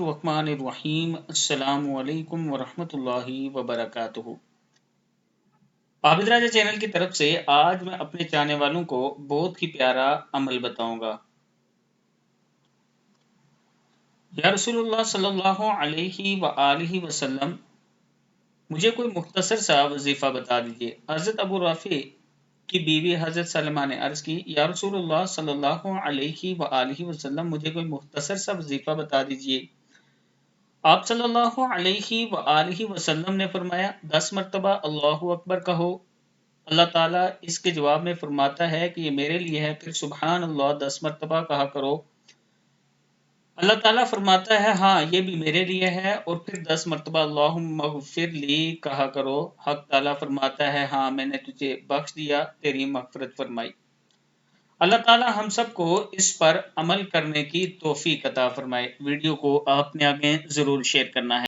बिस्मिल्लाहिर्रहमानिर्रहीम। अस्सलामु अलैकुम वरहमतुल्लाहि वबरकातुहू। आबिद राजा चैनल की तरफ से आज मैं अपने चाहने वालों को बहुत ही प्यारा अमल बताऊंगा। या रसूलुल्लाह सल्लल्लाहु अलैहि व आलिहि वसल्लम, मुझे कोई मुख्तसर सा वजीफा बता दीजिए। हजरत अबू राफी की बीवी हजरत सलमा ने अर्ज की, या रसूलुल्लाह सल्लल्लाहु अलैहि व आलिहि वसल्लम, मुझे कोई मुख्तसर सा वजीफा बता दीजिए। आप सल्लल्लाहु अलैहि व आलिहि वसल्लम ने फरमाया, 10 मरतबा अल्लाहु अकबर कहो। अल्लाह ताला इसके जवाब में फरमाता है कि ये मेरे लिए है, फिर सुबहान अल्लाह 10 मरतबा कहा करो। अल्लाह ताला फरमाता है, हाँ ये भी मेरे लिए है, और फिर 10 मरतबा अल्लाहुम्मा ग़फ़िर ली कहा करो। हक ताला फरमाता है, हाँ मैंने तुझे बख्श दिया, तेरी मग़फ़िरत फरमाई। अल्लाह ताला हम सबको इस पर अमल करने की तौफीक अता फरमाए। वीडियो को आपने आगे ज़रूर शेयर करना है।